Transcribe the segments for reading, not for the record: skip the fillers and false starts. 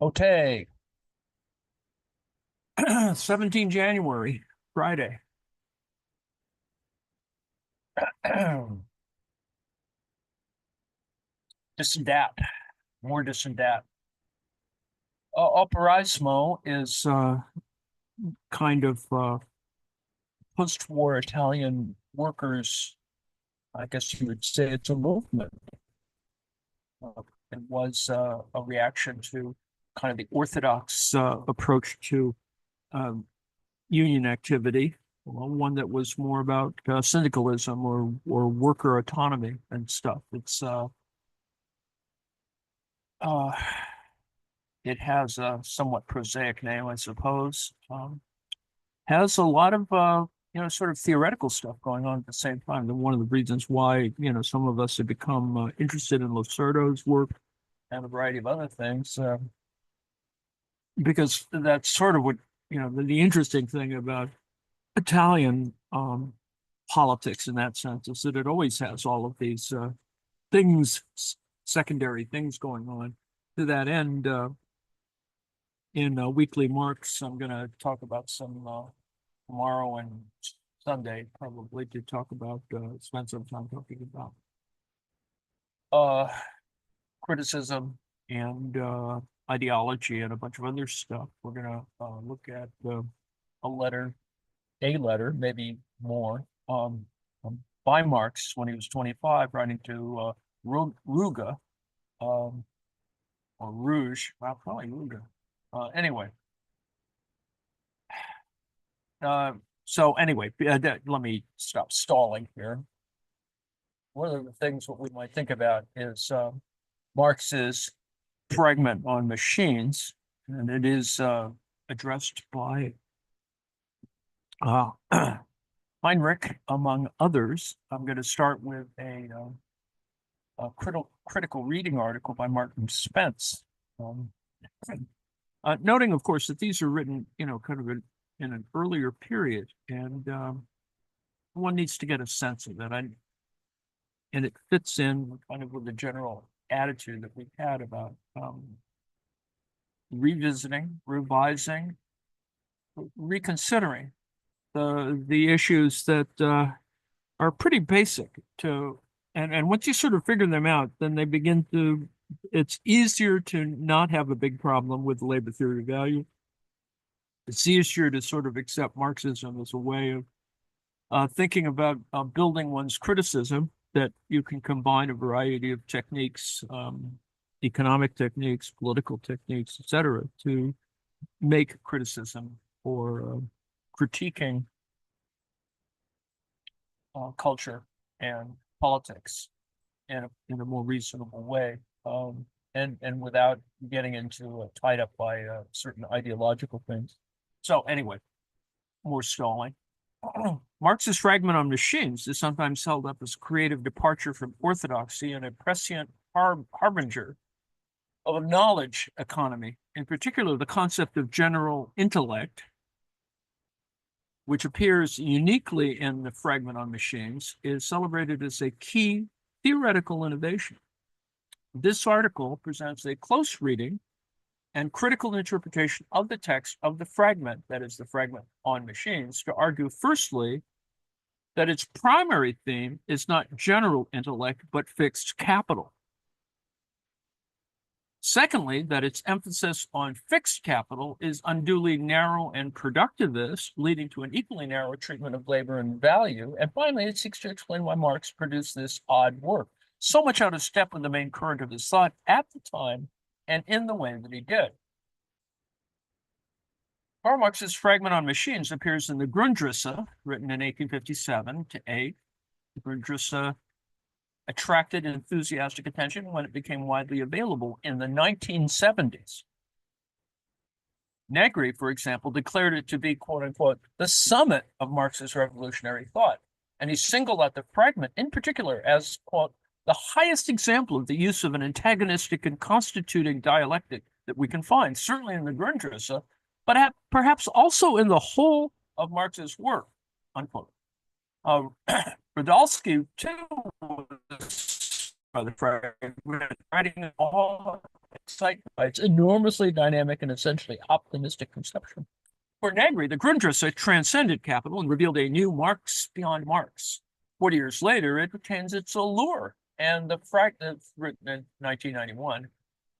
Okay, 17 January, Friday. This and that, more this and that. Operaismo is kind of post-war Italian workers. I guess you would say it's a movement. Uh, it was a reaction to kind of the orthodox approach to um, union activity, one that was more about syndicalism or worker autonomy and stuff. Uh, it has a somewhat prosaic name, I suppose. Has a lot of sort of theoretical stuff going on at the same time. And one of the reasons why some of us have become interested in Lucerto's work and a variety of other things, because that's sort of what the interesting thing about Italian politics in that sense is that it always has all of these things, secondary things going on. To that end, in Weekly Marks, I'm going to talk about some tomorrow and Sunday, probably, to talk about, spend some time talking about uh, criticism and ideology and a bunch of other stuff. We're going to look at a letter, maybe more, by Marx when he was 25, writing to Ruga, um, or Rouge, well, probably Ruga. Anyway, so anyway, let me stop stalling here. One of the things what we might think about is Marx's fragment on machines, and it is addressed by uh, Heinrich, among others. I'm going to start with a critical reading article by Martin Spence, um, noting, of course, that these are written, kind of in an earlier period, and one needs to get a sense of it. And it fits in kind of with the general attitude that we've had about revisiting, revising, reconsidering the issues that are pretty basic to, and once you sort of figure them out, then they begin to, it's easier to not have a big problem with labor theory of value. It's easier to sort of accept Marxism as a way of thinking about building one's criticism, that you can combine a variety of techniques, economic techniques, political techniques, etc., to make criticism or critiquing culture and politics in a more reasonable way, and without getting into tied up by certain ideological things. So anyway, more stalling. Marx's fragment on machines is sometimes held up as creative departure from orthodoxy and a prescient harbinger of a knowledge economy, in particular the concept of general intellect, which appears uniquely in the fragment on machines, is celebrated as a key theoretical innovation. This article presents a close reading and critical interpretation of the text of the fragment, that is the fragment on machines, to argue firstly that its primary theme is not general intellect, but fixed capital. Secondly, that its emphasis on fixed capital is unduly narrow and productivist, leading to an equally narrow treatment of labor and value. And finally, it seeks to explain why Marx produced this odd work, so much out of step with the main current of his thought at the time and in the way that he did. Karl Marx's fragment on machines appears in the Grundrisse, written in 1857 to 8. The Grundrisse attracted enthusiastic attention when it became widely available in the 1970s. Negri, for example, declared it to be, quote unquote, the summit of Marx's revolutionary thought. And he singled out the fragment in particular as, quote, the highest example of the use of an antagonistic and constituting dialectic that we can find, certainly in the Grundrisse, but perhaps also in the whole of Marx's work, unquote. Radulski, too, was by the fragment, writing all excited by its enormously dynamic and essentially optimistic conception. For Negri, the Grundrisse transcended capital and revealed a new Marx beyond Marx. 40 years later, it retains its allure, and the fragment, written in 1991,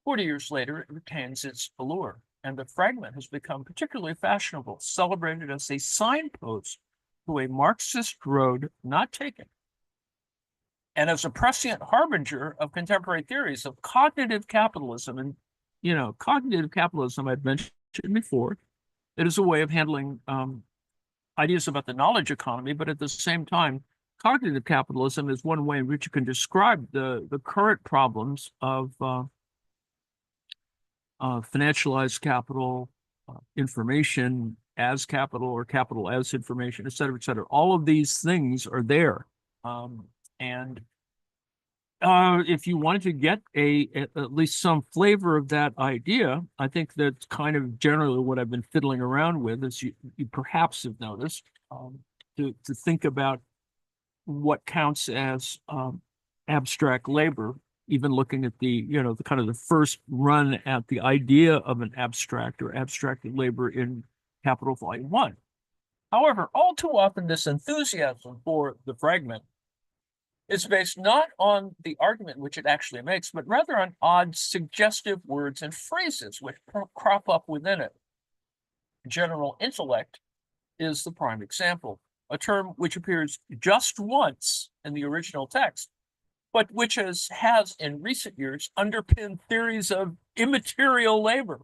40 years later, it retains its allure, and the fragment has become particularly fashionable, celebrated as a signpost to a Marxist road not taken, and as a prescient harbinger of contemporary theories of cognitive capitalism. And, cognitive capitalism I'd mentioned before. It is a way of handling ideas about the knowledge economy, but at the same time, cognitive capitalism is one way in which you can describe the current problems of financialized capital, information as capital or capital as information, et cetera, et cetera. All of these things are there. And if you wanted to get at least some flavor of that idea, I think that's kind of generally what I've been fiddling around with, as you perhaps have noticed, to think about what counts as abstract labor, even looking at the kind of the first run at the idea of an abstract or abstracted labor in Capital Volume 1. However, all too often this enthusiasm for the fragment is based not on the argument which it actually makes, but rather on odd, suggestive words and phrases which crop up within it. General intellect is the prime example, a term which appears just once in the original text, but which has in recent years underpinned theories of immaterial labor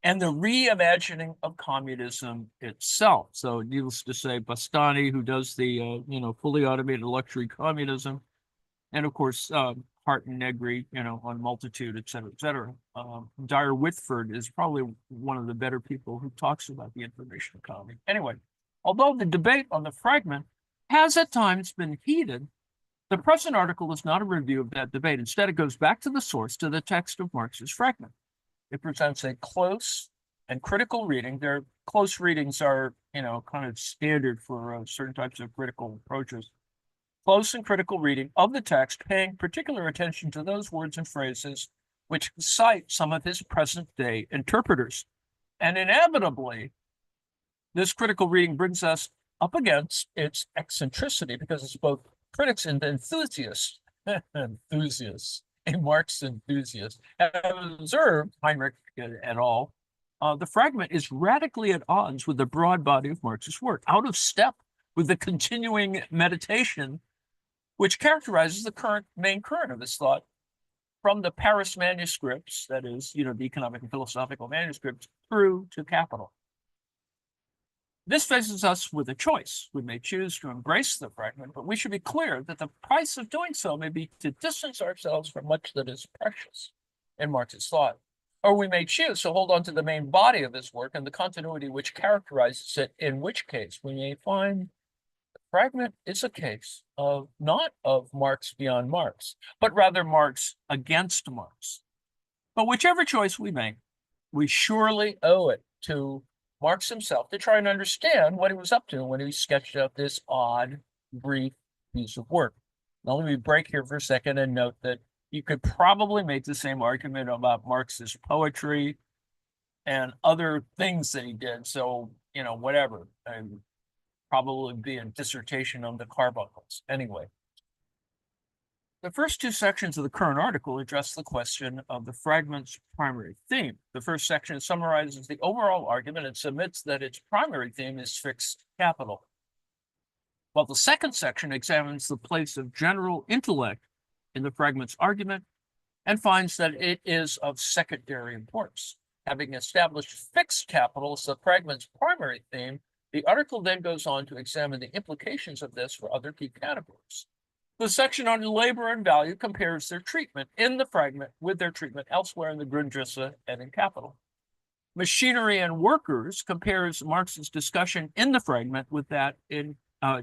and the reimagining of communism itself. So needless to say, Bastani, who does the, fully automated luxury communism, and of course, Hart and Negri, on Multitude, et cetera, et cetera. Dyer Whitford is probably one of the better people who talks about the information economy. Anyway, although the debate on the fragment has at times been heated, the present article is not a review of that debate. Instead, it goes back to the source, to the text of Marx's fragment. It presents a close and critical reading. Their close readings are, kind of standard for certain types of critical approaches. Close and critical reading of the text, paying particular attention to those words and phrases which cite some of his present-day interpreters. And inevitably, this critical reading brings us up against its eccentricity, because it's both critics and enthusiasts, a Marx enthusiast, have observed, Heinrich et al., the fragment is radically at odds with the broad body of Marx's work, out of step with the continuing meditation which characterizes the main current of his thought from the Paris manuscripts, that is, the economic and philosophical manuscripts, through to Capital. This faces us with a choice. We may choose to embrace the fragment, but we should be clear that the price of doing so may be to distance ourselves from much that is precious in Marx's thought. Or we may choose to hold on to the main body of his work and the continuity which characterizes it, in which case we may find the fragment is a case of not of Marx beyond Marx, but rather Marx against Marx. But whichever choice we make, we surely owe it to Marx himself to try and understand what he was up to when he sketched out this odd, brief piece of work. Now, let me break here for a second and note that you could probably make the same argument about Marx's poetry and other things that he did. So, whatever. And probably be a dissertation on the carbuncles. Anyway, the first two sections of the current article address the question of the fragment's primary theme. The first section summarizes the overall argument and submits that its primary theme is fixed capital, while the second section examines the place of general intellect in the fragment's argument and finds that it is of secondary importance. Having established fixed capital as the fragment's primary theme, the article then goes on to examine the implications of this for other key categories. The section on labor and value compares their treatment in the fragment with their treatment elsewhere in the Grundrisse and in Capital. Machinery and workers compares Marx's discussion in the fragment with that in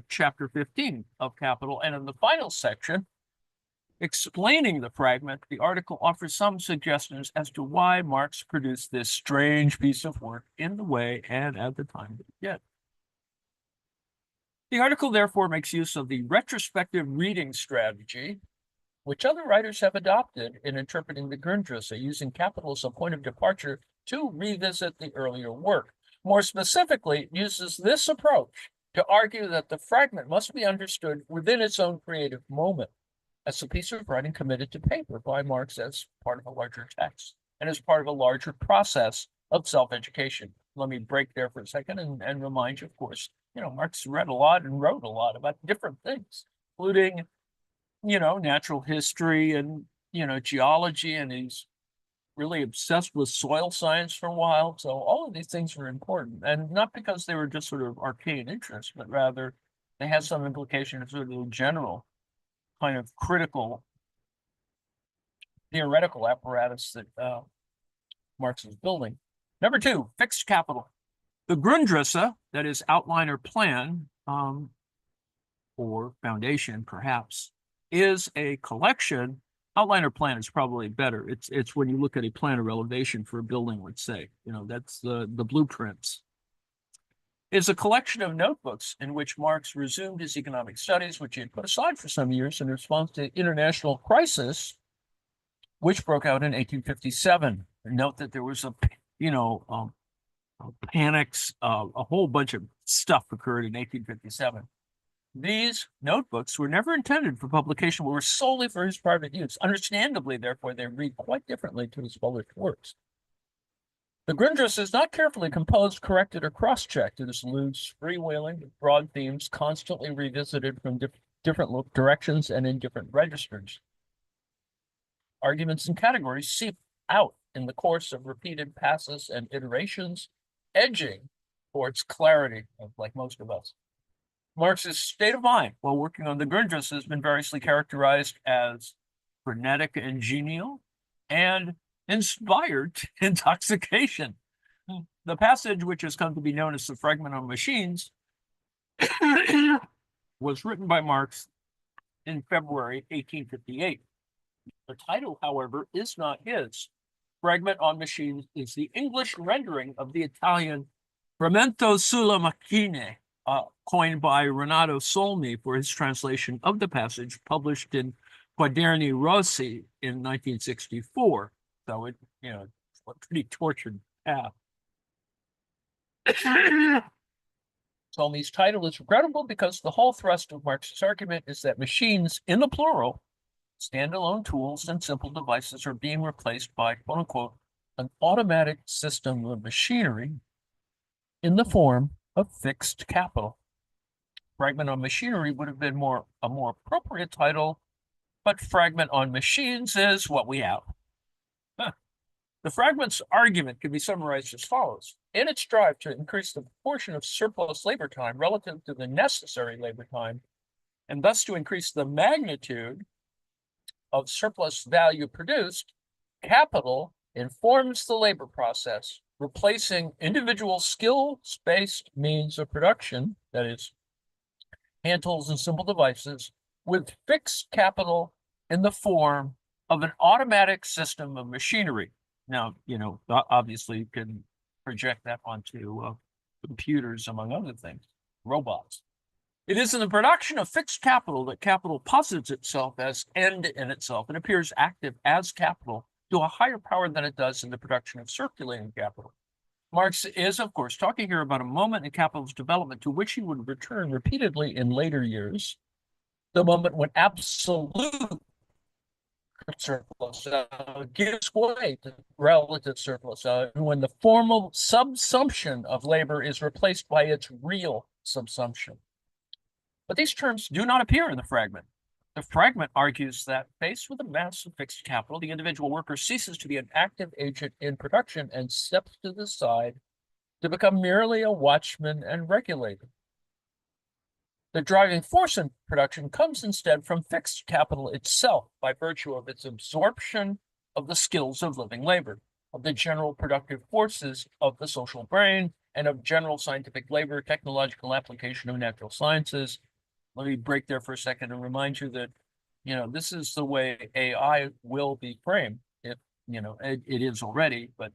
chapter 15 of Capital. And in the final section, explaining the fragment, the article offers some suggestions as to why Marx produced this strange piece of work in the way and at the time that he did. The article therefore makes use of the retrospective reading strategy which other writers have adopted in interpreting the Grundrisse, using capital as a point of departure to revisit the earlier work. More specifically, it uses this approach to argue that the fragment must be understood within its own creative moment, as a piece of writing committed to paper by Marx as part of a larger text and as part of a larger process of self-education. Let me break there for a second and remind you, of course, Marx read a lot and wrote a lot about different things, including, natural history and, geology, and he's really obsessed with soil science for a while. So all of these things are important, and not because they were just sort of arcane interests, but rather they have some implication of sort of the general kind of critical theoretical apparatus that Marx is building. Number two, fixed capital. The Grundrisse, that is outline or plan, or foundation perhaps, is a collection. Outline or plan is probably better. It's when you look at a plan or elevation for a building, let's say, that's the blueprints. It's a collection of notebooks in which Marx resumed his economic studies, which he had put aside for some years in response to the international crisis, which broke out in 1857. Note that there was panics, a whole bunch of stuff occurred in 1857. These notebooks were never intended for publication, were solely for his private use. Understandably, therefore, they read quite differently to his published works. The Grundrisse is not carefully composed, corrected, or cross-checked. It is loose, freewheeling, with broad themes, constantly revisited from different directions and in different registers. Arguments and categories seep out in the course of repeated passes and iterations, edging towards clarity, like most of us. Marx's state of mind while working on the Grundrisse has been variously characterized as frenetic and genial and inspired intoxication. The passage, which has come to be known as the Fragment on Machines, was written by Marx in February 1858. The title, however, is not his. Fragment on Machines is the English rendering of the Italian Frammento sulle macchine, coined by Renato Solmi for his translation of the passage, published in Quaderni Rossi in 1964. So it's a pretty tortured path. Solmi's title is regrettable because the whole thrust of Marx's argument is that machines, in the plural, standalone tools and simple devices, are being replaced by, quote unquote, an automatic system of machinery in the form of fixed capital. Fragment on Machinery would have been a more appropriate title, but Fragment on Machines is what we have. The fragment's argument can be summarized as follows. In its drive to increase the proportion of surplus labor time relative to the necessary labor time, and thus to increase the magnitude of surplus value produced, capital informs the labor process, replacing individual skill-based means of production, that is, hand tools and simple devices, with fixed capital in the form of an automatic system of machinery. Now, obviously you can project that onto computers, among other things, robots. It is in the production of fixed capital that capital posits itself as end in itself and appears active as capital to a higher power than it does in the production of circulating capital. Marx is, of course, talking here about a moment in capital's development to which he would return repeatedly in later years, the moment when absolute surplus gives way to relative surplus, when the formal subsumption of labor is replaced by its real subsumption. But these terms do not appear in the fragment. The fragment argues that faced with a mass of fixed capital, the individual worker ceases to be an active agent in production and steps to the side to become merely a watchman and regulator. The driving force in production comes instead from fixed capital itself by virtue of its absorption of the skills of living labor, of the general productive forces of the social brain, and of general scientific labor, technological application of natural sciences. Let me break there for a second and remind you that, this is the way AI will be framed. It is already, but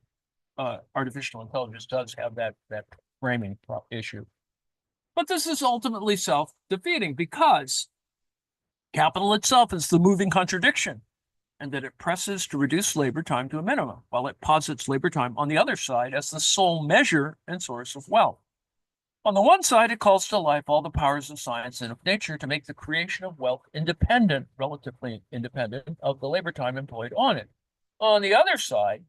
artificial intelligence does have that framing issue. But this is ultimately self-defeating because Capital itself is the moving contradiction, and that it presses to reduce labor time to a minimum, while it posits labor time on the other side as the sole measure and source of wealth. On the one side, it calls to life all the powers of science and of nature to make the creation of wealth independent, relatively independent, of the labor time employed on it. On the other side,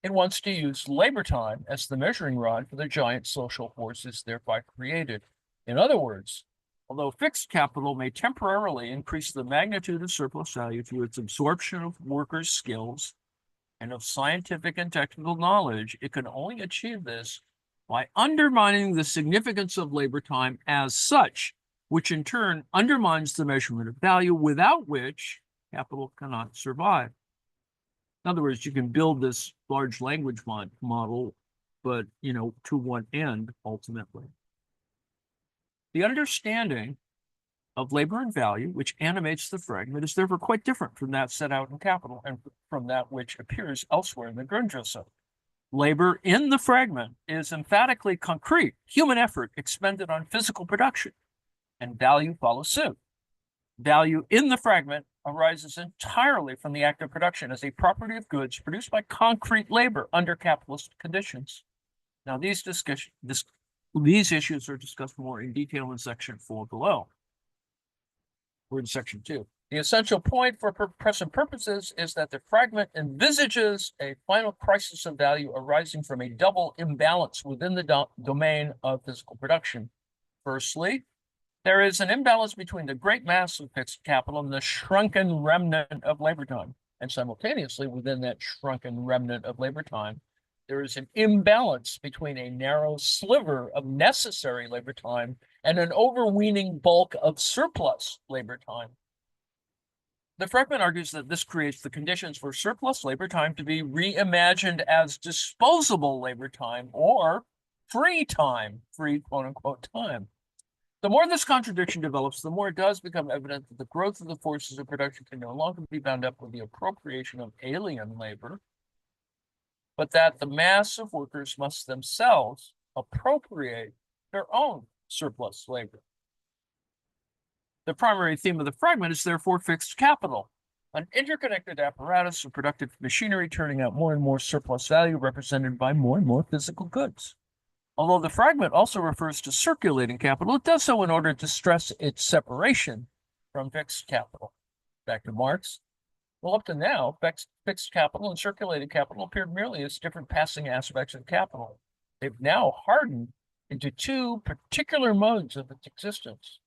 it wants to use labor time as the measuring rod for the giant social forces thereby created. In other words, although fixed capital may temporarily increase the magnitude of surplus value through its absorption of workers' skills and of scientific and technical knowledge, it can only achieve this by undermining the significance of labor time as such, which in turn undermines the measurement of value, without which capital cannot survive. In other words, you can build this large language model, but, to one end, ultimately. The understanding of labor and value, which animates the fragment, is therefore quite different from that set out in Capital and from that which appears elsewhere in the Grundrisse. Labor in the fragment is emphatically concrete, human effort expended on physical production, and value follows suit. Value in the fragment arises entirely from the act of production as a property of goods produced by concrete labor under capitalist conditions. Now, these issues are discussed more in detail in section 4 below. We're in section 2. The essential point for present purposes is that the fragment envisages a final crisis of value arising from a double imbalance within the domain of physical production. Firstly, there is an imbalance between the great mass of fixed capital and the shrunken remnant of labor time. And simultaneously, within that shrunken remnant of labor time, there is an imbalance between a narrow sliver of necessary labor time and an overweening bulk of surplus labor time. The fragment argues that this creates the conditions for surplus labor time to be reimagined as disposable labor time or free time, free quote-unquote time. The more this contradiction develops, the more it does become evident that the growth of the forces of production can no longer be bound up with the appropriation of alien labor, but that the mass of workers must themselves appropriate their own surplus labor. The primary theme of the fragment is therefore fixed capital, an interconnected apparatus of productive machinery turning out more and more surplus value represented by more and more physical goods. Although the fragment also refers to circulating capital, it does so in order to stress its separation from fixed capital. Back to Marx. Well, up to now, fixed capital and circulating capital appeared merely as different passing aspects of capital. They've now hardened into two particular modes of its existence.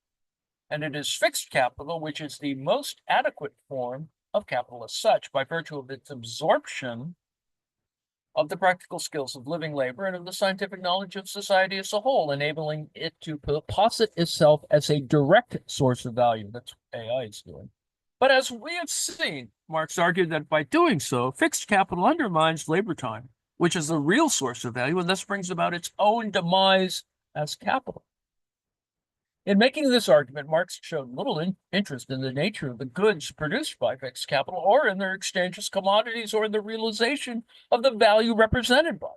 And it is fixed capital which is the most adequate form of capital as such, by virtue of its absorption of the practical skills of living labor and of the scientific knowledge of society as a whole, enabling it to posit itself as a direct source of value. That's what AI is doing. But as we have seen, Marx argued that by doing so, fixed capital undermines labor time, which is the real source of value, and thus brings about its own demise as capital. In making this argument, Marx showed little interest in the nature of the goods produced by fixed capital, or in their exchange as commodities, or in the realization of the value represented by them.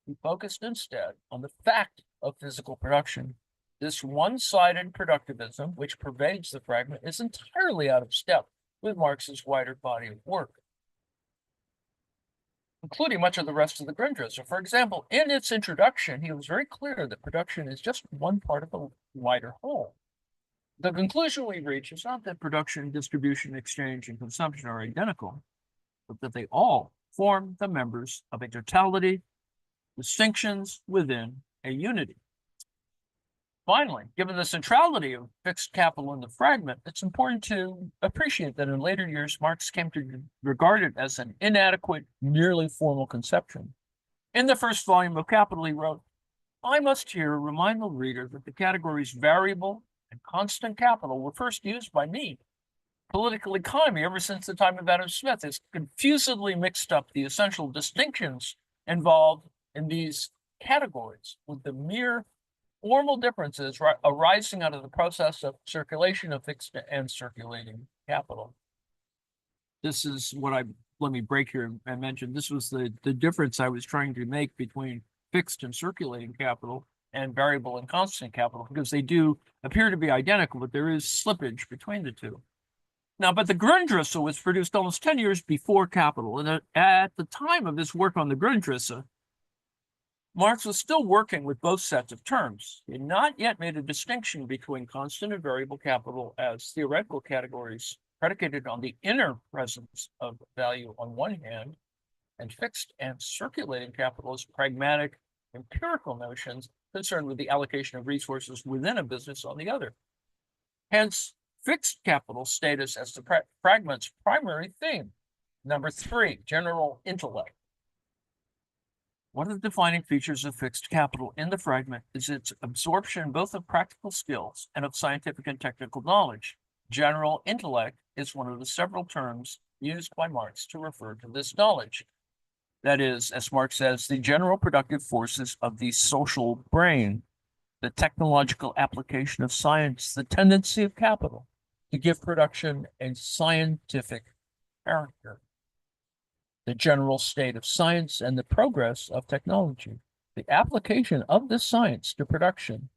He focused instead on the fact of physical production. This one-sided productivism, which pervades the fragment, is entirely out of step with Marx's wider body of work, including much of the rest of the Grundrisse. For example, in its introduction, he was very clear that production is just one part of a wider whole. The conclusion we reach is not that production, distribution, exchange, and consumption are identical, but that they all form the members of a totality, distinctions within a unity. Finally, given the centrality of fixed capital in the fragment, it's important to appreciate that in later years, Marx came to regard it as an inadequate, merely formal conception. In the first volume of Capital, he wrote, "I must here remind the reader that the categories variable and constant capital were first used by me. Political economy, ever since the time of Adam Smith, has confusedly mixed up the essential distinctions involved in these categories with the mere formal differences arising out of the process of circulation of fixed and circulating capital." This is what let me break here and mention, this was the difference I was trying to make between fixed and circulating capital, and variable and constant capital, because they do appear to be identical, but there is slippage between the two. Now, but the Grundrisse was produced almost 10 years before Capital, and at the time of his work on the Grundrisse, Marx was still working with both sets of terms. He had not yet made a distinction between constant and variable capital as theoretical categories predicated on the inner presence of value on one hand, and fixed and circulating capital as pragmatic, empirical notions concerned with the allocation of resources within a business on the other. Hence, fixed capital status as the fragment's primary theme. Number 3, general intellect. One of the defining features of fixed capital in the fragment is its absorption both of practical skills and of scientific and technical knowledge. General intellect is one of the several terms used by Marx to refer to this knowledge. That is, as Marx says, the general productive forces of the social brain, the technological application of science, the tendency of capital to give production a scientific character, the general state of science and the progress of technology, the application of this science to production,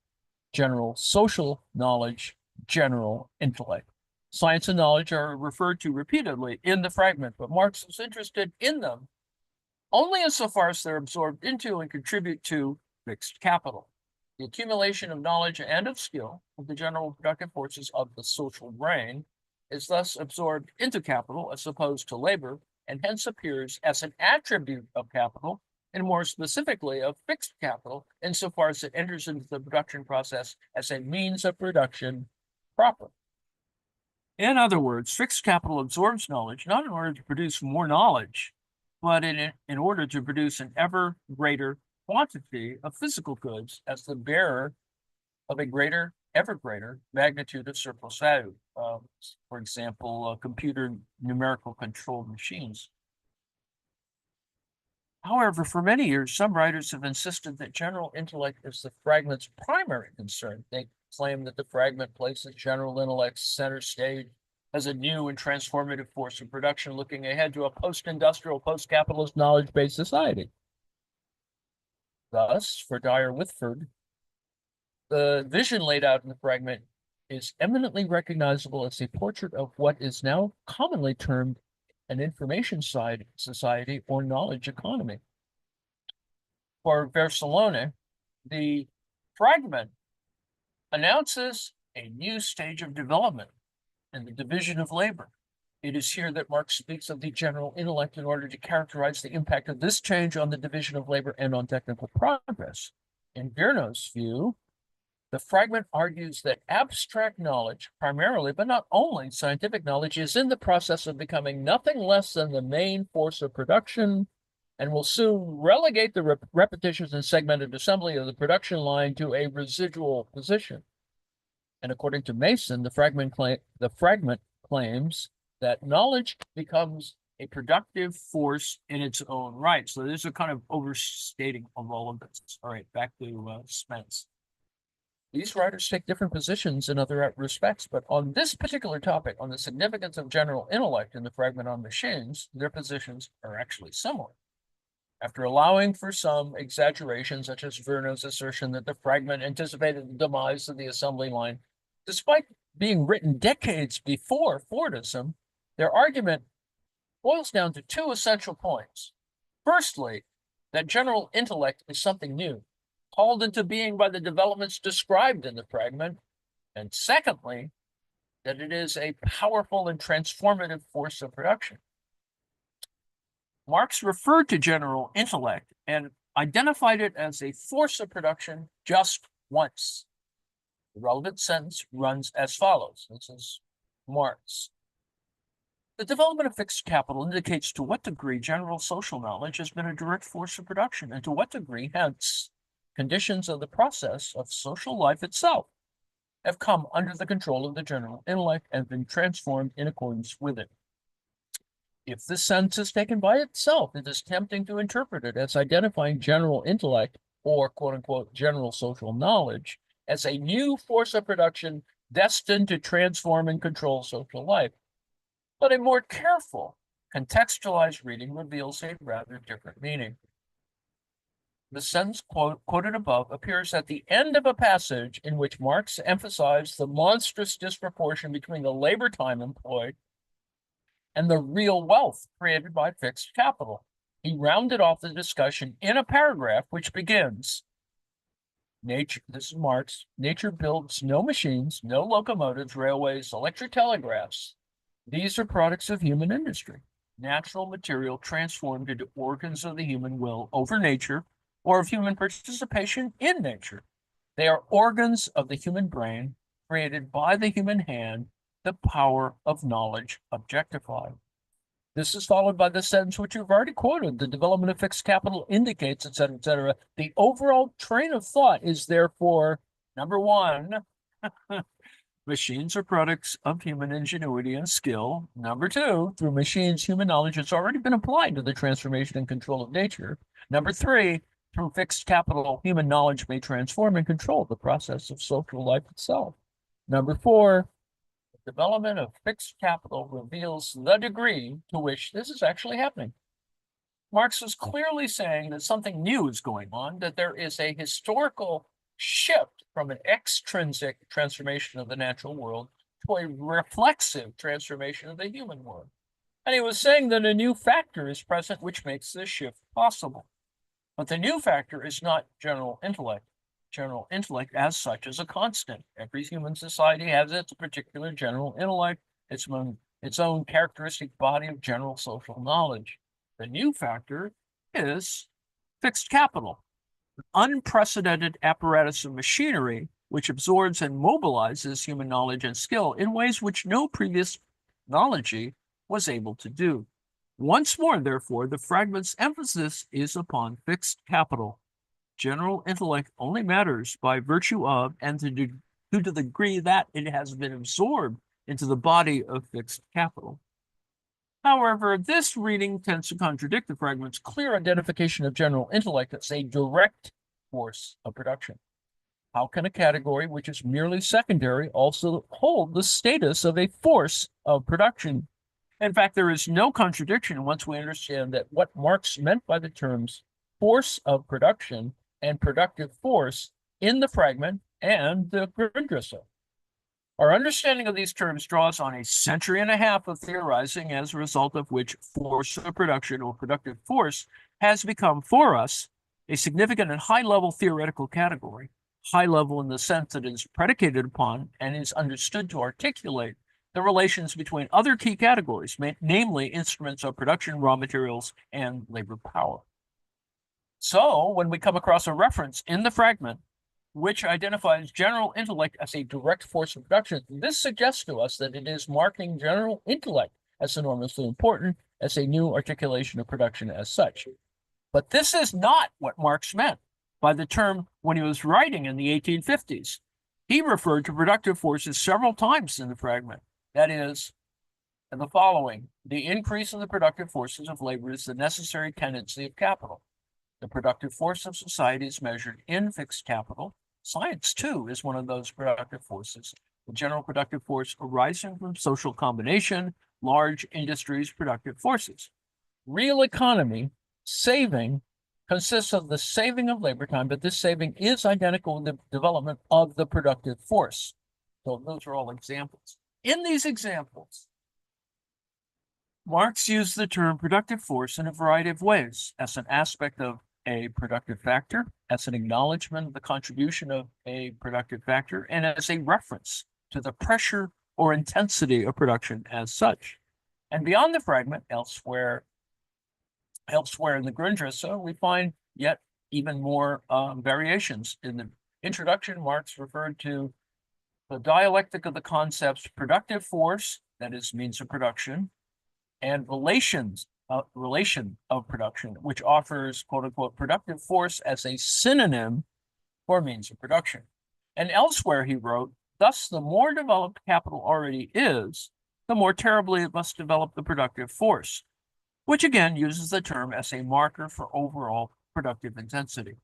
general social knowledge, general intellect. Science and knowledge are referred to repeatedly in the fragment, but Marx is interested in them only insofar as they're absorbed into and contribute to fixed capital. The accumulation of knowledge and of skill of the general productive forces of the social brain is thus absorbed into capital as opposed to labor, and hence appears as an attribute of capital, and more specifically of fixed capital, insofar as it enters into the production process as a means of production proper. In other words, fixed capital absorbs knowledge not in order to produce more knowledge, but in order to produce an ever greater quantity of physical goods as the bearer of a greater, ever greater magnitude of surplus value. For example, computer numerical controlled machines. However, for many years, some writers have insisted that general intellect is the fragment's primary concern. They claim that the fragment places general intellect center stage as a new and transformative force of production looking ahead to a post-industrial, post-capitalist knowledge-based society. Thus, for Dyer Whitford, the vision laid out in the fragment is eminently recognizable as a portrait of what is now commonly termed an information society or knowledge economy. For Versolone, the fragment announces a new stage of development in the division of labor. It is here that Marx speaks of the general intellect in order to characterize the impact of this change on the division of labor and on technical progress. In Virnow's view, the fragment argues that abstract knowledge, primarily, but not only scientific knowledge, is in the process of becoming nothing less than the main force of production and will soon relegate the repetitions and segmented assembly of the production line to a residual position. And according to Mason, the fragment claims that knowledge becomes a productive force in its own right. So there's a kind of overstating of all of this. All right, back to Spence. These writers take different positions in other respects, but on this particular topic, on the significance of general intellect in the fragment on machines, their positions are actually similar. After allowing for some exaggeration, such as Virnow's assertion that the fragment anticipated the demise of the assembly line, despite being written decades before Fordism, their argument boils down to two essential points. Firstly, that general intellect is something new, called into being by the developments described in the fragment, and secondly, that it is a powerful and transformative force of production. Marx referred to general intellect and identified it as a force of production just once. The relevant sentence runs as follows. This is Marx. The development of fixed capital indicates to what degree general social knowledge has been a direct force of production, and to what degree, hence, conditions of the process of social life itself have come under the control of the general intellect and been transformed in accordance with it. If this sentence is taken by itself, it is tempting to interpret it as identifying general intellect, or quote-unquote general social knowledge, as a new force of production destined to transform and control social life. But a more careful, contextualized reading reveals a rather different meaning. The sentence quoted above appears at the end of a passage in which Marx emphasized the monstrous disproportion between the labor time employed and the real wealth created by fixed capital. He rounded off the discussion in a paragraph which begins, nature, this is Marx, nature builds no machines, no locomotives, railways, electric telegraphs. These are products of human industry, natural material transformed into organs of the human will over nature or of human participation in nature. They are organs of the human brain created by the human hand, the power of knowledge objectified. This is followed by the sentence which you've already quoted. The development of fixed capital indicates, et cetera, et cetera. The overall train of thought is therefore, number one, machines are products of human ingenuity and skill. Number two, through machines, human knowledge has already been applied to the transformation and control of nature. Number three, through fixed capital, human knowledge may transform and control the process of social life itself. Number four, the development of fixed capital reveals the degree to which this is actually happening. Marx was clearly saying that something new is going on, that there is a historical shift from an extrinsic transformation of the natural world to a reflexive transformation of the human world. And he was saying that a new factor is present which makes this shift possible. But the new factor is not general intellect. General intellect as such is a constant. Every human society has its particular general intellect, its own characteristic body of general social knowledge. The new factor is fixed capital, an unprecedented apparatus of machinery which absorbs and mobilizes human knowledge and skill in ways which no previous technology was able to do. Once more, therefore, the fragment's emphasis is upon fixed capital. General intellect only matters by virtue of and to the degree that it has been absorbed into the body of fixed capital. However, this reading tends to contradict the fragment's clear identification of general intellect as a direct force of production. How can a category which is merely secondary also hold the status of a force of production? In fact, there is no contradiction once we understand that what Marx meant by the terms force of production and productive force in the fragment and the Grundrisse. Our understanding of these terms draws on a century and a half of theorizing, as a result of which force of production or productive force has become for us a significant and high-level theoretical category, high level in the sense that it is predicated upon and is understood to articulate the relations between other key categories, namely instruments of production, raw materials, and labor power. So when we come across a reference in the fragment which identifies general intellect as a direct force of production, this suggests to us that it is marking general intellect as enormously important as a new articulation of production as such. But this is not what Marx meant by the term when he was writing in the 1850s. He referred to productive forces several times in the fragment. That is, the following: the increase in the productive forces of labor is the necessary tendency of capital. The productive force of society is measured in fixed capital. Science, too, is one of those productive forces. The general productive force arising from social combination, large industries' productive forces. Real economy, saving, consists of the saving of labor time, but this saving is identical with the development of the productive force. So those are all examples. In these examples, Marx used the term productive force in a variety of ways as an aspect of a productive factor, as an acknowledgement of the contribution of a productive factor, and as a reference to the pressure or intensity of production as such. And beyond the fragment, elsewhere in the Grundrisse, we find yet even more variations. In the introduction, Marx referred to the dialectic of the concepts productive force, that is means of production, and relation of production, which offers quote unquote productive force as a synonym for means of production. And elsewhere he wrote, thus the more developed capital already is, the more terribly it must develop the productive force, which again uses the term as a marker for overall productive intensity.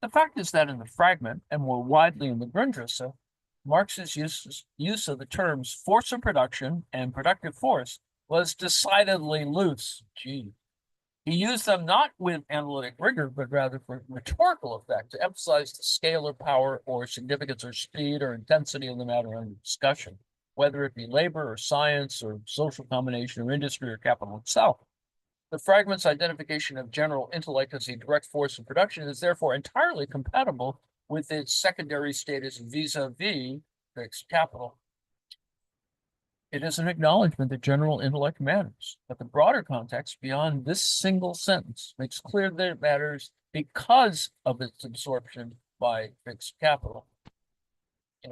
The fact is that in the fragment, and more widely in the Grundrisse, Marx's use of the terms force of production and productive force was decidedly loose. Gee. He used them not with analytic rigor, but rather for rhetorical effect to emphasize the scale or power or significance or speed or intensity of the matter under discussion, whether it be labor or science or social combination or industry or capital itself. The fragment's identification of general intellect as a direct force in production is therefore entirely compatible with its secondary status vis-a-vis fixed capital. It is an acknowledgement that general intellect matters, but the broader context beyond this single sentence makes clear that it matters because of its absorption by fixed capital.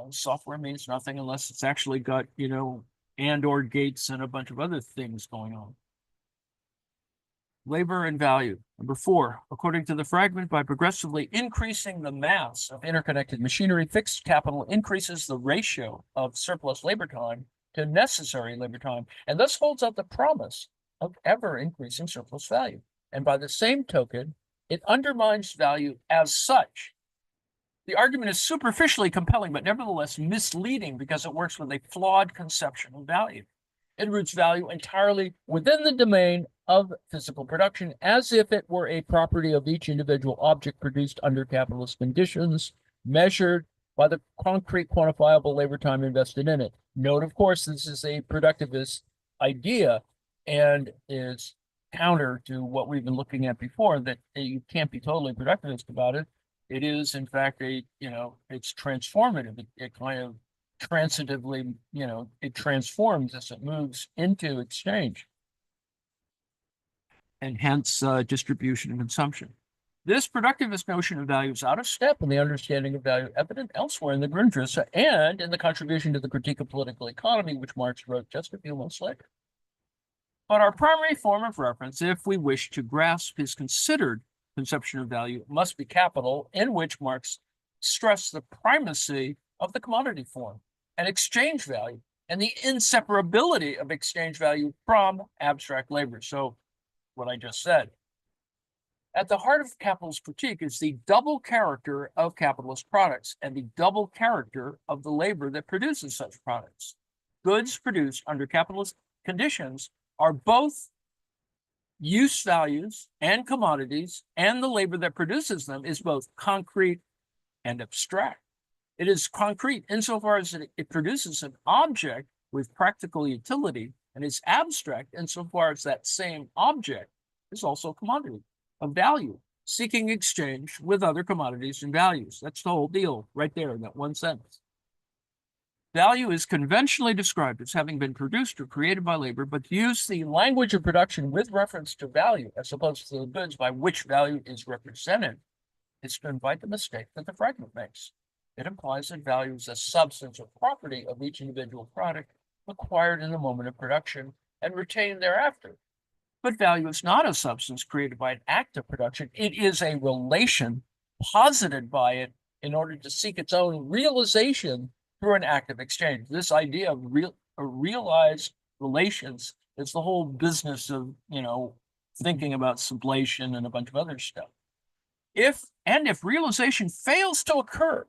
Software means nothing unless it's actually got, and or gates and a bunch of other things going on. Labor and value. Number 4, according to the fragment, by progressively increasing the mass of interconnected machinery, fixed capital increases the ratio of surplus labor time to necessary labor time, and thus holds out the promise of ever increasing surplus value. And by the same token, it undermines value as such. The argument is superficially compelling, but nevertheless misleading because it works with a flawed conception of value. It roots value entirely within the domain of physical production, as if it were a property of each individual object produced under capitalist conditions, measured by the concrete quantifiable labor time invested in it. Note, of course, this is a productivist idea and is counter to what we've been looking at before, that you can't be totally productivist about it. It is, in fact, it's transformative. It kind of transitively, it transforms as it moves into exchange and hence distribution and consumption. This productivist notion of value is out of step in the understanding of value evident elsewhere in the Grundrisse and in the contribution to the critique of political economy, which Marx wrote just a few months later. But our primary form of reference, if we wish to grasp his considered conception of value, must be capital, in which Marx stressed the primacy of the commodity form and exchange value and the inseparability of exchange value from abstract labor. So what I just said. At the heart of capitalist critique is the double character of capitalist products and the double character of the labor that produces such products. Goods produced under capitalist conditions are both use values and commodities, and the labor that produces them is both concrete and abstract. It is concrete insofar as it produces an object with practical utility, and is abstract insofar as that same object is also a commodity of value, seeking exchange with other commodities and values. That's the whole deal right there in that one sentence. Value is conventionally described as having been produced or created by labor, but to use the language of production with reference to value, as opposed to the goods by which value is represented, is to invite the mistake that the fragment makes. It implies that value is a substance or property of each individual product acquired in the moment of production and retained thereafter. But value is not a substance created by an act of production. It is a relation posited by it in order to seek its own realization through an act of exchange. This idea of realized relations is the whole business of, thinking about sublation and a bunch of other stuff. If realization fails to occur,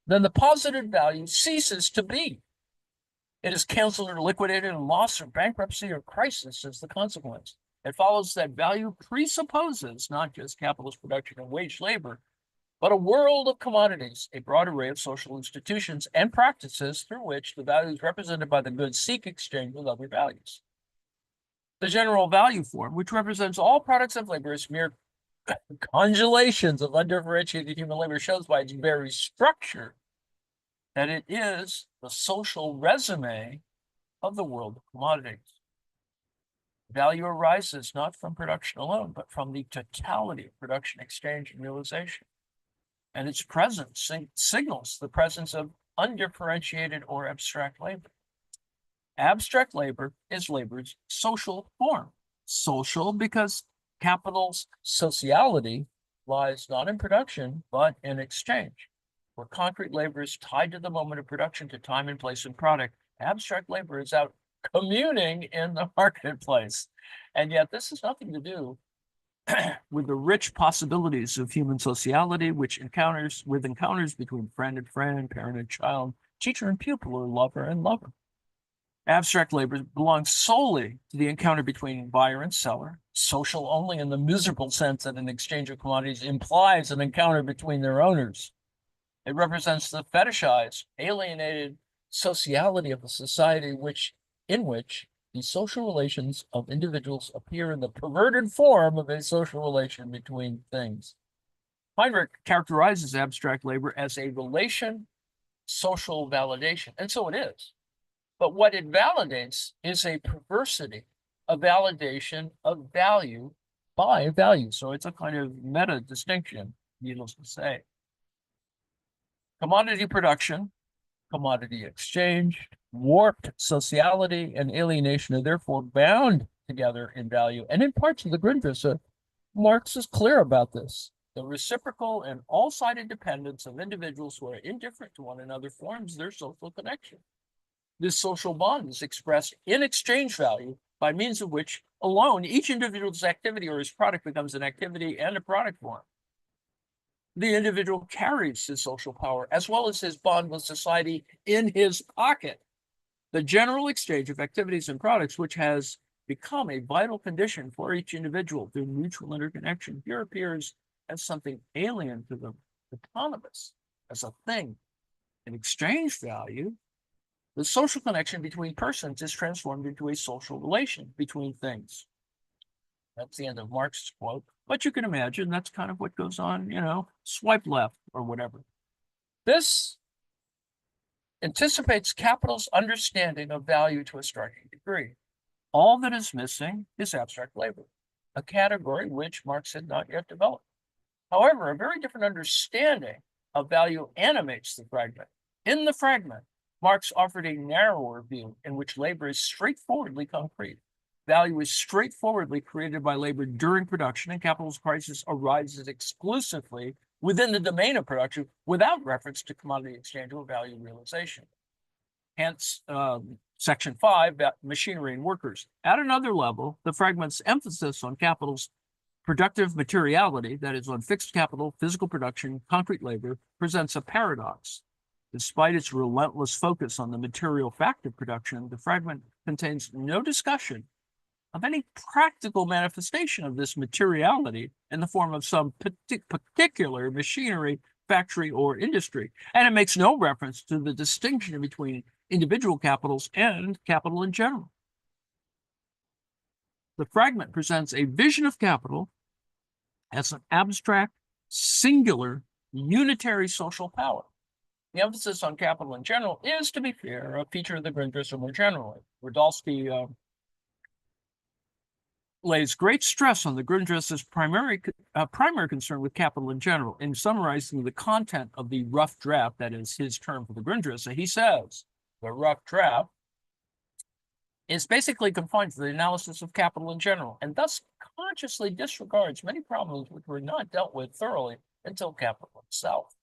then the posited value ceases to be. It is canceled or liquidated, and loss or bankruptcy or crisis is the consequence. It follows that value presupposes not just capitalist production and wage labor, but a world of commodities, a broad array of social institutions and practices through which the values represented by the goods seek exchange with other values. The general value form, which represents all products of labor as mere congealations of undifferentiated human labor, shows by its very structure that it is the social resume of the world of commodities. Value arises not from production alone, but from the totality of production, exchange, and realization. And its presence signals the presence of undifferentiated or abstract labor. Abstract labor is labor's social form. Social because capital's sociality lies not in production, but in exchange. Where concrete labor is tied to the moment of production, to time and place and product, abstract labor is out communing in the marketplace. And yet this has nothing to do with the rich possibilities of human sociality, which encounters between friend and friend, parent and child, teacher and pupil, or lover and lover. Abstract labor belongs solely to the encounter between buyer and seller, social only in the miserable sense that an exchange of commodities implies an encounter between their owners. It represents the fetishized, alienated sociality of a society in which the social relations of individuals appear in the perverted form of a social relation between things. Heinrich characterizes abstract labor as a relation social validation, and so it is. But what it validates is a perversity, a validation of value by value. So it's a kind of meta distinction, needless to say. Commodity production, commodity exchange, warped sociality, and alienation are therefore bound together in value. And in parts of the Grundrisse, Marx is clear about this. The reciprocal and all-sided dependence of individuals who are indifferent to one another forms their social connection. This social bond is expressed in exchange value, by means of which alone each individual's activity or his product becomes an activity and a product form. The individual carries his social power as well as his bond with society in his pocket. The general exchange of activities and products, which has become a vital condition for each individual through mutual interconnection, here appears as something alien to the autonomous, as a thing. In exchange value, the social connection between persons is transformed into a social relation between things. That's the end of Marx's quote. But you can imagine that's kind of what goes on, swipe left or whatever. This anticipates capital's understanding of value to a striking degree. All that is missing is abstract labor, a category which Marx had not yet developed. However, a very different understanding of value animates the fragment. In the fragment, Marx offered a narrower view in which labor is straightforwardly concrete. Value is straightforwardly created by labor during production, and capital's crisis arises exclusively within the domain of production without reference to commodity exchange or value realization. Hence, Section 5, machinery and workers. At another level, the fragment's emphasis on capital's productive materiality, that is, on fixed capital, physical production, concrete labor, presents a paradox. Despite its relentless focus on the material fact of production, the fragment contains no discussion of any practical manifestation of this materiality in the form of some particular machinery, factory, or industry. And it makes no reference to the distinction between individual capitals and capital in general. The fragment presents a vision of capital as an abstract, singular, unitary social power. The emphasis on capital in general is, to be fair, a feature of the Grundrisse more generally. Rudolsky lays great stress on the Grundrisse's primary concern with capital in general. In summarizing the content of the rough draft, that is his term for the Grundrisse, he says, the rough draft is basically confined to the analysis of capital in general, and thus consciously disregards many problems which were not dealt with thoroughly until capital itself,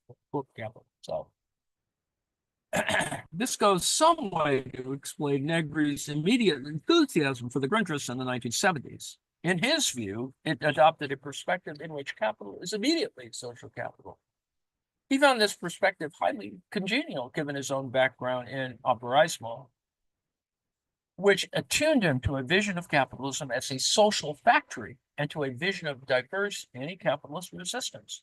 capital itself. This goes some way to explain Negri's immediate enthusiasm for the Grundrisse in the 1970s. In his view, it adopted a perspective in which capital is immediately social capital. He found this perspective highly congenial given his own background in Operaismo, which attuned him to a vision of capitalism as a social factory and to a vision of diverse anti-capitalist resistance.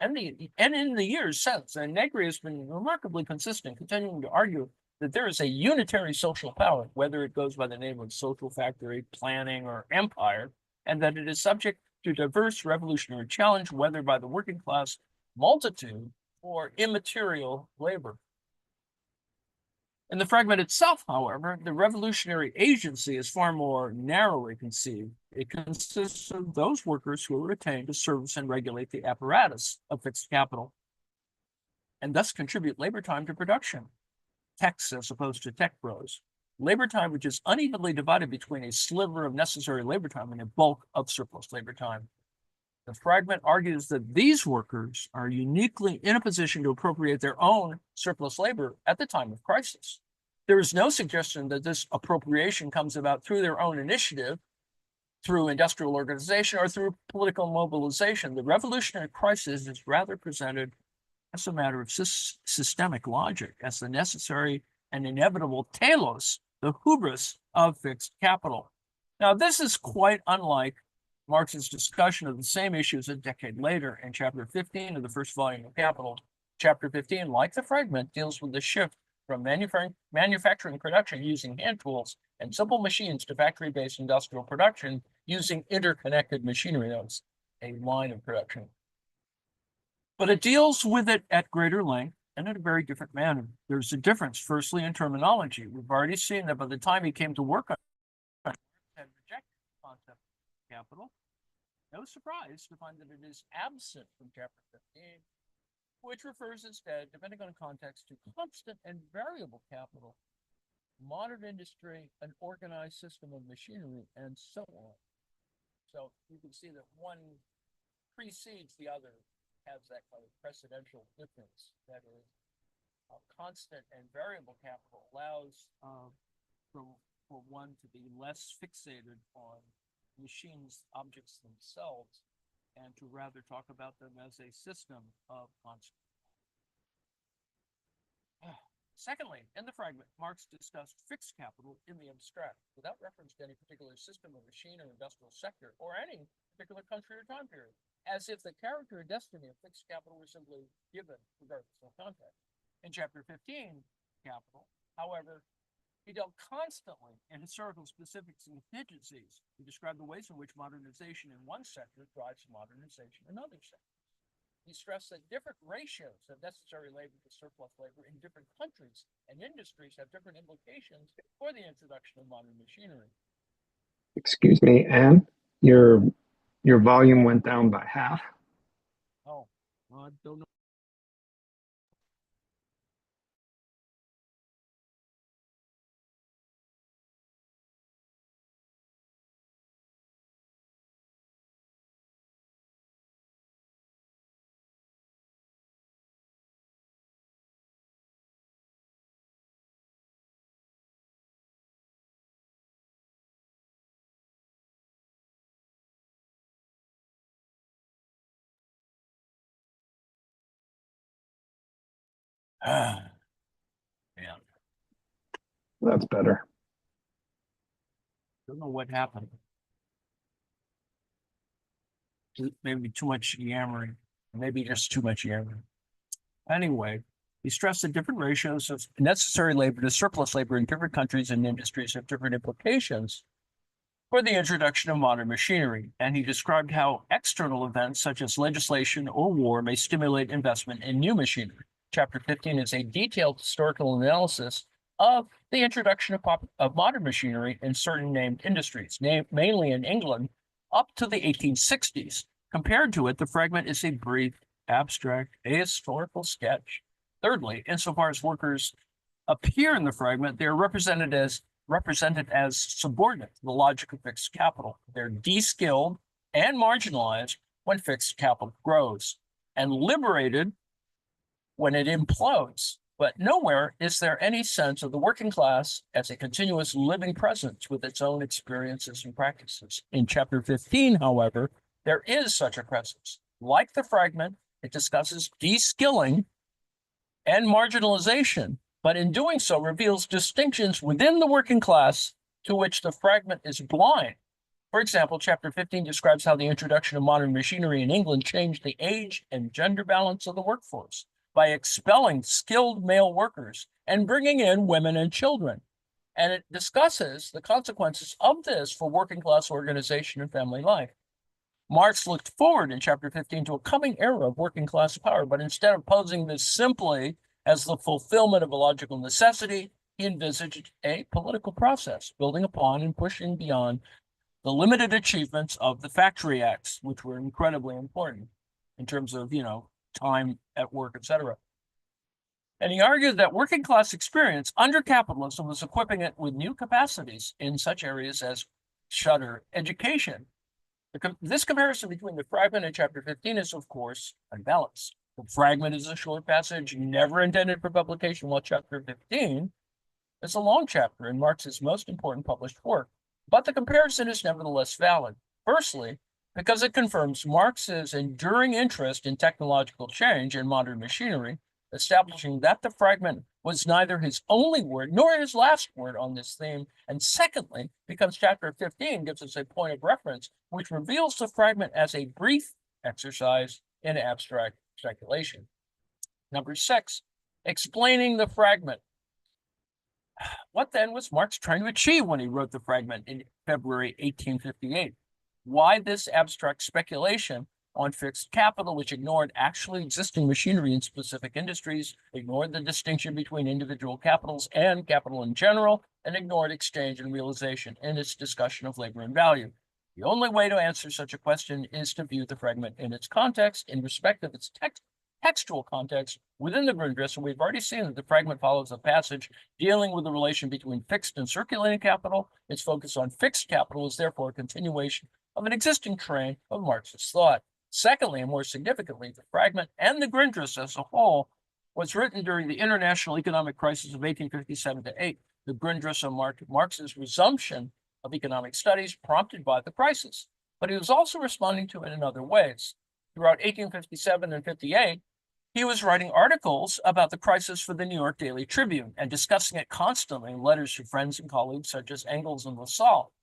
And in the years since, Negri has been remarkably consistent, continuing to argue that there is a unitary social power, whether it goes by the name of social factory, planning, or empire, and that it is subject to diverse revolutionary challenge, whether by the working class multitude or immaterial labor. In the fragment itself, however, the revolutionary agency is far more narrowly conceived. It consists of those workers who are retained to service and regulate the apparatus of fixed capital, and thus contribute labor time to production, techs as opposed to tech bros. Labor time which is unevenly divided between a sliver of necessary labor time and a bulk of surplus labor time. The fragment argues that these workers are uniquely in a position to appropriate their own surplus labor at the time of crisis. There is no suggestion that this appropriation comes about through their own initiative, through industrial organization, or through political mobilization. The revolutionary crisis is rather presented as a matter of systemic logic, as the necessary and inevitable telos the hubris of fixed capital. Now, this is quite unlike Marx's discussion of the same issues a decade later in chapter 15 of the first volume of Capital. Chapter 15, like the fragment, deals with the shift from manufacturing production using hand tools and simple machines to factory-based industrial production using interconnected machinery. That's a line of production. But it deals with it at greater length and in a very different manner. There's a difference, firstly, in terminology. We've already seen that by the time he came to work on it, had rejected the concept of capital. No surprise to find that it is absent from chapter 15, which refers instead, depending on context, to constant and variable capital, modern industry, an organized system of machinery, and so on. So you can see that one precedes the other, has that kind of precedential difference. That is, constant and variable capital allows for one to be less fixated on machines, objects themselves, and to rather talk about them as a system of constant. Secondly, in the fragment, Marx discussed fixed capital in the abstract, without reference to any particular system or machine or industrial sector, or any particular country or time period, as if the character or destiny of fixed capital were simply given, regardless of context. In chapter 15, Capital, however, he dealt constantly in historical specifics and contingencies. He described the ways in which modernization in one sector drives modernization in other sectors. He stressed that different ratios of necessary labor to surplus labor in different countries and industries have different implications for the introduction of modern machinery. Excuse me, Anne, your volume went down by half. Oh, I don't know. Yeah, That's better. don't know what happened. Maybe too much yammering, maybe just too much yammering. Anyway, he stressed that different ratios of necessary labor to surplus labor in different countries and industries have different implications for the introduction of modern machinery, and he described how external events such as legislation or war may stimulate investment in new machinery. Chapter 15 is a detailed historical analysis of the introduction of modern machinery in certain named industries, mainly in England, up to the 1860s. Compared to it, the fragment is a brief, abstract, ahistorical sketch. Thirdly, insofar as workers appear in the fragment, they are represented as subordinate to the logic of fixed capital. They're de-skilled and marginalized when fixed capital grows, and liberated when it implodes. But nowhere is there any sense of the working class as a continuous living presence with its own experiences and practices. In chapter 15, however, there is such a presence. Like the fragment, it discusses de-skilling and marginalization, but in doing so reveals distinctions within the working class to which the fragment is blind. For example, chapter 15 describes how the introduction of modern machinery in England changed the age and gender balance of the workforce by expelling skilled male workers and bringing in women and children. And it discusses the consequences of this for working class organization and family life. Marx looked forward in chapter 15 to a coming era of working class power, but instead of posing this simply as the fulfillment of a logical necessity, he envisaged a political process, building upon and pushing beyond the limited achievements of the factory acts, which were incredibly important in terms of, time at work, etc. And he argued that working class experience under capitalism was equipping it with new capacities in such areas as education. This comparison between the fragment and chapter 15 is, of course, unbalanced. The fragment is a short passage never intended for publication, while chapter 15 is a long chapter in Marx's most important published work. But the comparison is nevertheless valid. Firstly, because it confirms Marx's enduring interest in technological change and modern machinery, establishing that the fragment was neither his only word nor his last word on this theme. And secondly, because chapter 15 gives us a point of reference, which reveals the fragment as a brief exercise in abstract speculation. Number 6, explaining the fragment. What then was Marx trying to achieve when he wrote the fragment in February 1858? Why this abstract speculation on fixed capital, which ignored actually existing machinery in specific industries, ignored the distinction between individual capitals and capital in general, and ignored exchange and realization in its discussion of labor and value? The only way to answer such a question is to view the fragment in its context, in respect of its textual context within the Grundrisse. And we've already seen that the fragment follows a passage dealing with the relation between fixed and circulating capital. Its focus on fixed capital is therefore a continuation of an existing train of Marxist thought. Secondly, and more significantly, the fragment and the Grundrisse as a whole was written during the international economic crisis of 1857-8. The Grundrisse marked Marx's resumption of economic studies prompted by the crisis, but he was also responding to it in other ways. Throughout 1857 and 58, he was writing articles about the crisis for the New York Daily Tribune and discussing it constantly in letters to friends and colleagues such as Engels and Lassalle.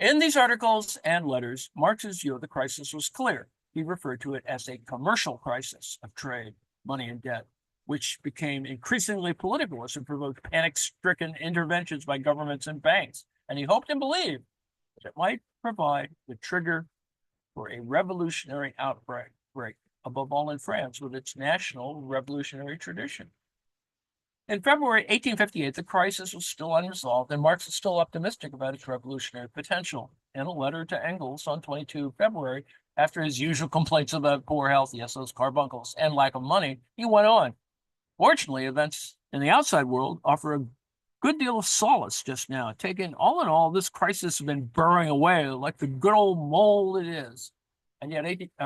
In these articles and letters, Marx's view of the crisis was clear. He referred to it as a commercial crisis of trade, money, and debt, which became increasingly political as it provoked panic-stricken interventions by governments and banks. And he hoped and believed that it might provide the trigger for a revolutionary outbreak, above all in France, with its national revolutionary tradition. In February 1858, the crisis was still unresolved, and Marx was still optimistic about its revolutionary potential. In a letter to Engels on 22 February, after his usual complaints about poor health, yes, those carbuncles, and lack of money, he went on. Fortunately, events in the outside world offer a good deal of solace just now. Taken all in all, this crisis has been burrowing away like the good old mole it is. And yet,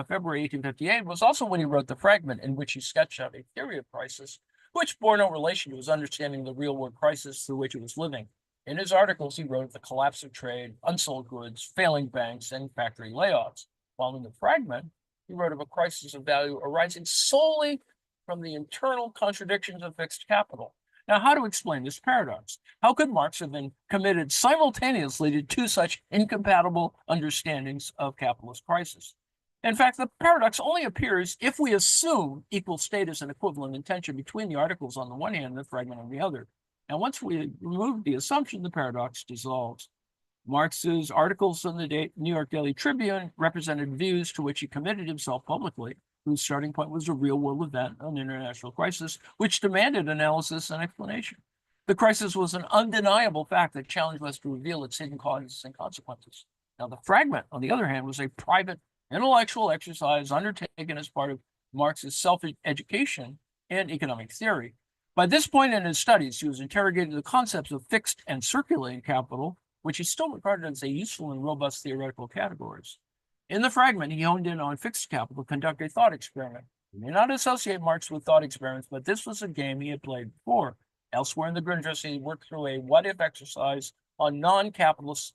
February 1858 was also when he wrote the fragment in which he sketched out a theory of crisis, which bore no relation to his understanding of the real-world crisis through which he was living. In his articles, he wrote of the collapse of trade, unsold goods, failing banks, and factory layoffs, while in the fragment, he wrote of a crisis of value arising solely from the internal contradictions of fixed capital. Now, how to explain this paradox? How could Marx have been committed simultaneously to two such incompatible understandings of capitalist crisis? In fact, the paradox only appears if we assume equal status and equivalent intention between the articles on the one hand and the fragment on the other. And once we remove the assumption, the paradox dissolves. Marx's articles in the New York Daily Tribune represented views to which he committed himself publicly, whose starting point was a real-world event, an international crisis, which demanded analysis and explanation. The crisis was an undeniable fact that challenged us to reveal its hidden causes and consequences. Now, the fragment, on the other hand, was a private intellectual exercise undertaken as part of Marx's self-education in economic theory. By this point in his studies, he was interrogating the concepts of fixed and circulating capital, which he still regarded as a useful and robust theoretical categories. In the fragment, he honed in on fixed capital to conduct a thought experiment. You may not associate Marx with thought experiments, but this was a game he had played before. Elsewhere in the Grundrisse, he worked through a what-if exercise on non-capitalist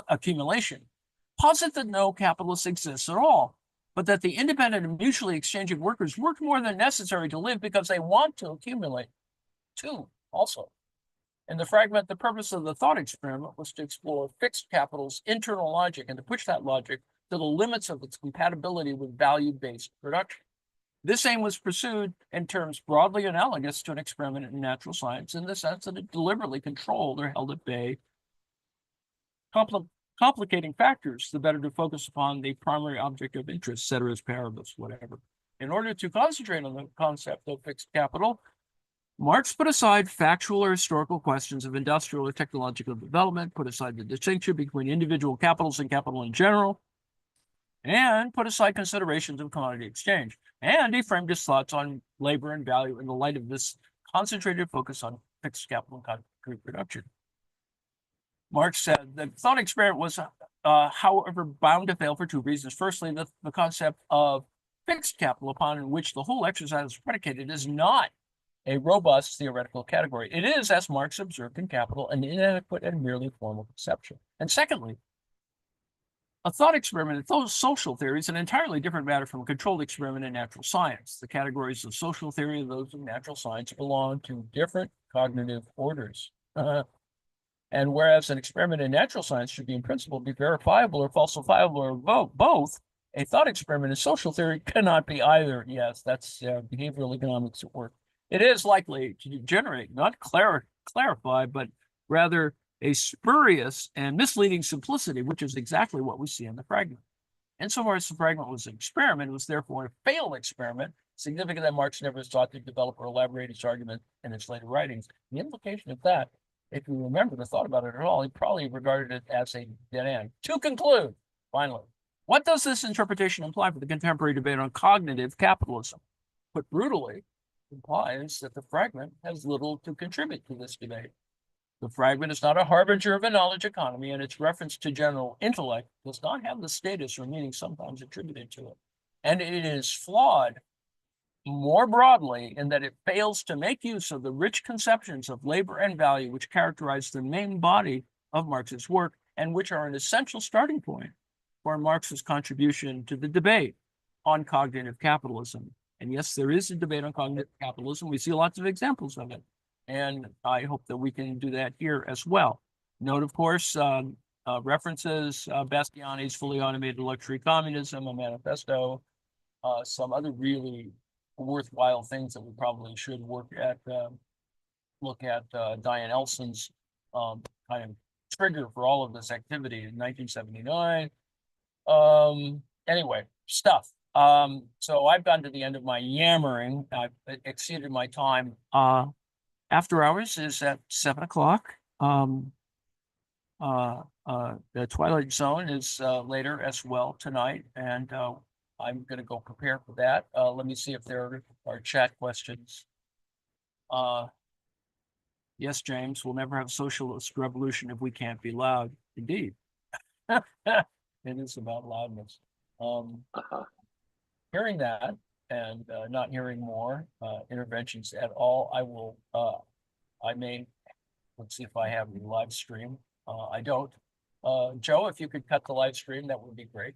accumulation. Posit that no capitalist exists at all, but that the independent and mutually exchanging workers work more than necessary to live because they want to accumulate, too, also. In the fragment, the purpose of the thought experiment was to explore fixed capital's internal logic and to push that logic to the limits of its compatibility with value-based production. This aim was pursued in terms broadly analogous to an experiment in natural science in the sense that it deliberately controlled or held at bay complicating factors, the better to focus upon the primary object of interest, ceteris paribus, whatever. In order to concentrate on the concept of fixed capital, Marx put aside factual or historical questions of industrial or technological development, put aside the distinction between individual capitals and capital in general, and put aside considerations of commodity exchange. And he framed his thoughts on labor and value in the light of this concentrated focus on fixed capital and concrete production. Marx said the thought experiment was, however, bound to fail for two reasons. Firstly, the concept of fixed capital upon which the whole exercise is predicated is not a robust theoretical category. It is, as Marx observed in Capital, an inadequate and merely formal conception. And secondly, A thought experiment, those social theory is an entirely different matter from a controlled experiment in natural science. The categories of social theory and those of natural science belong to different cognitive orders. And whereas an experiment in natural science should be in principle be verifiable or falsifiable or both, a thought experiment in social theory cannot be either. Yes, that's behavioral economics at work. It is likely to generate, not clarify, but rather a spurious and misleading simplicity, which is exactly what we see in the fragment. Insofar as the fragment was an experiment, it was therefore a failed experiment, significant that Marx never sought to develop or elaborate his argument in his later writings. The implication of that, if you remember the thought about it at all, he probably regarded it as a dead end. To conclude, finally, what does this interpretation imply for the contemporary debate on cognitive capitalism? Put brutally, it implies that the fragment has little to contribute to this debate. The fragment is not a harbinger of a knowledge economy, and its reference to general intellect does not have the status or meaning sometimes attributed to it. And it is flawed more broadly in that it fails to make use of the rich conceptions of labor and value which characterize the main body of Marx's work and which are an essential starting point for Marx's contribution to the debate on cognitive capitalism. And yes, there is a debate on cognitive capitalism. We see lots of examples of it. And I hope that we can do that here as well. Note, of course, references, Bastiani's Fully Automated Luxury Communism, a manifesto, some other really worthwhile things that we probably should look at Diane Elson's kind of trigger for all of this activity in 1979. Anyway, stuff. So I've gotten to the end of my yammering. I've exceeded my time. After hours is at 7 o'clock. The Twilight Zone is later as well tonight, and I'm going to go prepare for that. Let me see if there are chat questions. Yes, James, we'll never have socialist revolution if we can't be loud. Indeed. It is about loudness. Hearing that and not hearing more interventions at all, I will, let's see if I have the live stream. I don't. Joe, if you could cut the live stream, that would be great.